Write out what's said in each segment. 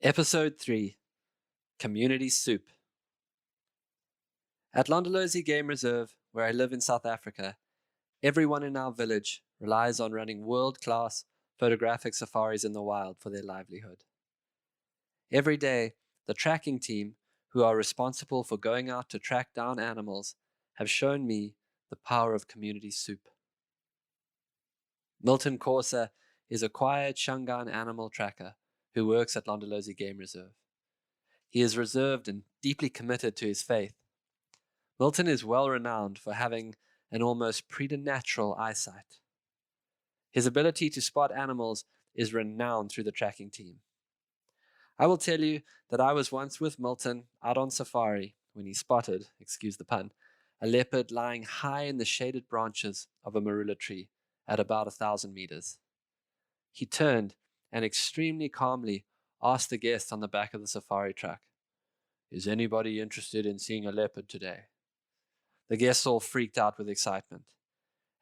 Episode 3 Community Soup. At Londolozi Game Reserve, where I live in South Africa, everyone in our village relies on running world-class photographic safaris in the wild for their livelihood. Every day, the tracking team, who are responsible for going out to track down animals, have shown me the power of community soup. Milton Corsa is a quiet Shangaan animal tracker who works at Londolozi Game Reserve. He is reserved and deeply committed to his faith. Milton is well renowned for having an almost preternatural eyesight. His ability to spot animals is renowned through the tracking team. I will tell you that I was once with Milton out on safari when he spotted, excuse the pun, a leopard lying high in the shaded branches of a marula tree at about 1,000 meters. He turned and extremely calmly asked the guest on the back of the safari truck, "Is anybody interested in seeing a leopard today?" The guests all freaked out with excitement.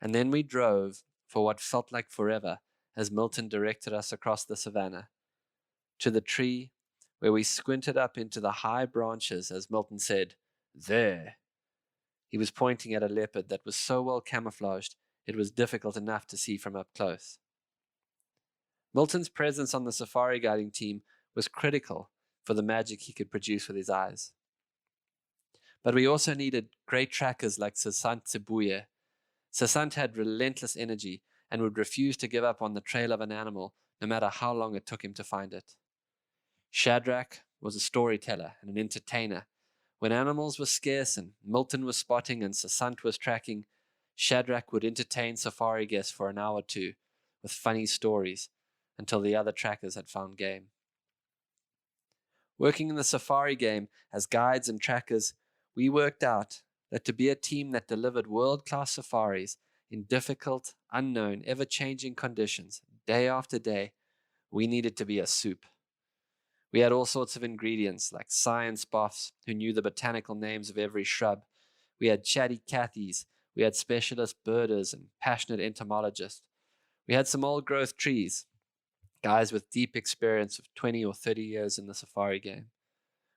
And then we drove for what felt like forever as Milton directed us across the savannah to the tree where we squinted up into the high branches as Milton said, "There." He was pointing at a leopard that was so well camouflaged it was difficult enough to see from up close. Milton's presence on the safari guiding team was critical for the magic he could produce with his eyes. But we also needed great trackers like Sasant Sibuye. Sasant had relentless energy and would refuse to give up on the trail of an animal no matter how long it took him to find it. Shadrach was a storyteller and an entertainer. When animals were scarce and Milton was spotting and Sasant was tracking, Shadrach would entertain safari guests for an hour or two with funny stories until the other trackers had found game. Working in the safari game as guides and trackers, we worked out that to be a team that delivered world-class safaris in difficult, unknown, ever-changing conditions, day after day, we needed to be a soup. We had all sorts of ingredients, like science buffs who knew the botanical names of every shrub. We had chatty Cathys, we had specialist birders and passionate entomologists. We had some old-growth trees, guys with deep experience of 20 or 30 years in the safari game.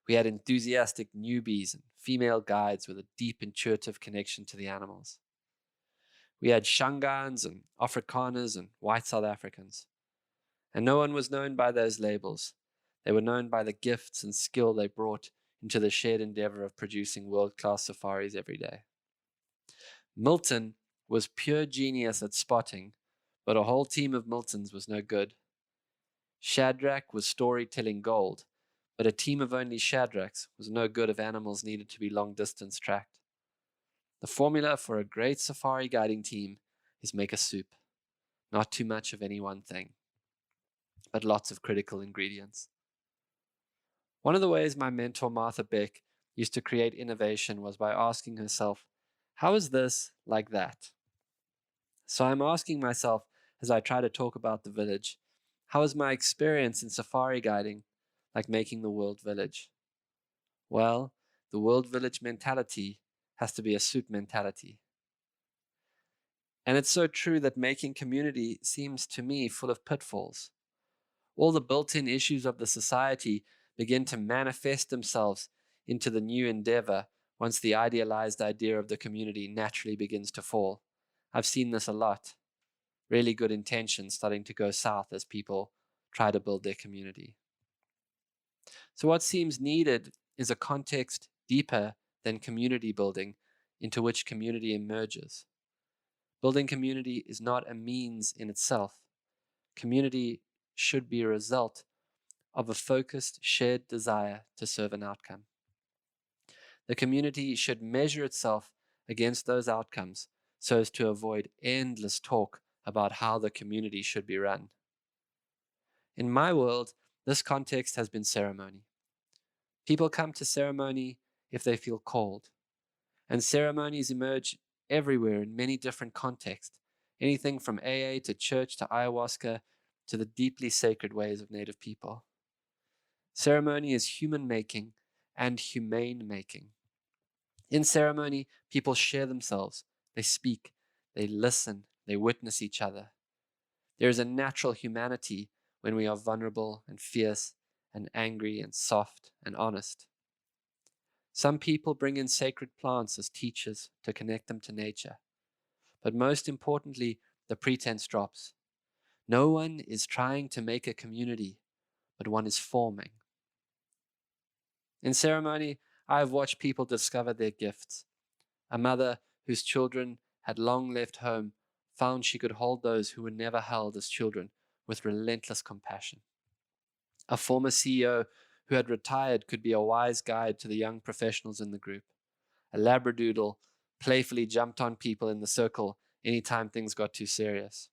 We had enthusiastic newbies and female guides with a deep intuitive connection to the animals. We had Shangaans and Afrikaners and white South Africans. And no one was known by those labels. They were known by the gifts and skill they brought into the shared endeavor of producing world-class safaris every day. Milton was pure genius at spotting, but a whole team of Miltons was no good. Shadrach was storytelling gold, but a team of only Shadrachs was no good if animals needed to be long-distance tracked. The formula for a great safari guiding team is make a soup. Not too much of any one thing, but lots of critical ingredients. One of the ways my mentor Martha Beck used to create innovation was by asking herself, how is this like that? So I'm asking myself as I try to talk about the village, how is my experience in safari guiding like making the world village? Well, the world village mentality has to be a soup mentality. And it's so true that making community seems to me full of pitfalls. All the built-in issues of the society begin to manifest themselves into the new endeavor once the idealized idea of the community naturally begins to fall. I've seen this a lot. Really good intentions starting to go south as people try to build their community. So what seems needed is a context deeper than community building into which community emerges. Building community is not a means in itself. Community should be a result of a focused, shared desire to serve an outcome. The community should measure itself against those outcomes so as to avoid endless talk about how the community should be run. In my world, this context has been ceremony. People come to ceremony if they feel called, and ceremonies emerge everywhere in many different contexts, anything from AA to church to ayahuasca to the deeply sacred ways of Native people. Ceremony is human-making and humane-making. In ceremony, people share themselves, they speak, they listen, they witness each other. There is a natural humanity when we are vulnerable and fierce and angry and soft and honest. Some people bring in sacred plants as teachers to connect them to nature. But most importantly, the pretense drops. No one is trying to make a community, but one is forming. In ceremony, I have watched people discover their gifts. A mother whose children had long left home found she could hold those who were never held as children with relentless compassion. A former CEO who had retired could be a wise guide to the young professionals in the group. A labradoodle playfully jumped on people in the circle anytime things got too serious.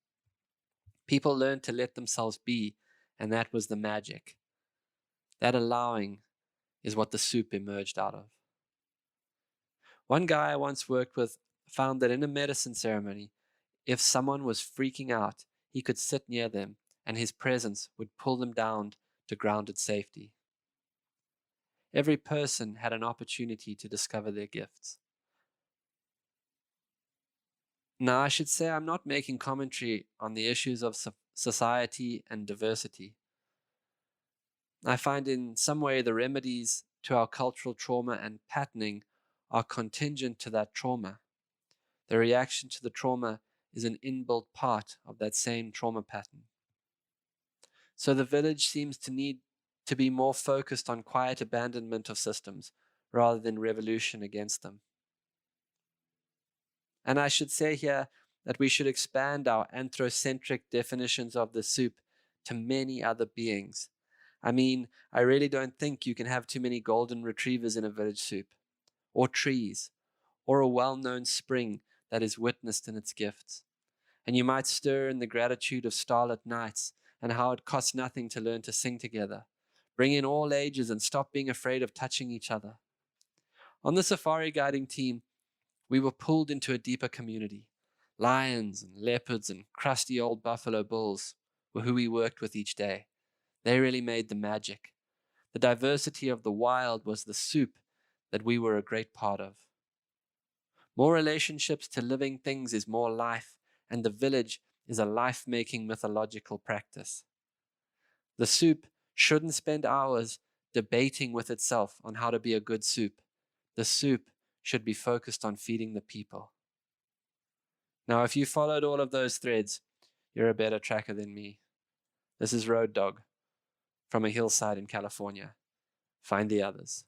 People learned to let themselves be, and that was the magic. That allowing is what the soup emerged out of. One guy I once worked with found that in a medicine ceremony, if someone was freaking out, he could sit near them, and his presence would pull them down to grounded safety. Every person had an opportunity to discover their gifts. Now, I should say I'm not making commentary on the issues of society and diversity. I find in some way the remedies to our cultural trauma and patterning are contingent to that trauma. The reaction to the trauma is an inbuilt part of that same trauma pattern. So the village seems to need to be more focused on quiet abandonment of systems rather than revolution against them. And I should say here that we should expand our anthrocentric definitions of the soup to many other beings. I mean, I really don't think you can have too many golden retrievers in a village soup, or trees, or a well-known spring that is witnessed in its gifts. And you might stir in the gratitude of starlit nights and how it costs nothing to learn to sing together. Bring in all ages and stop being afraid of touching each other. On the safari guiding team, we were pulled into a deeper community. Lions and leopards and crusty old buffalo bulls were who we worked with each day. They really made the magic. The diversity of the wild was the soup that we were a great part of. More relationships to living things is more life, and the village is a life-making mythological practice. The soup shouldn't spend hours debating with itself on how to be a good soup. The soup should be focused on feeding the people. Now, if you followed all of those threads, you're a better tracker than me. This is Road Dog from a hillside in California. Find the others.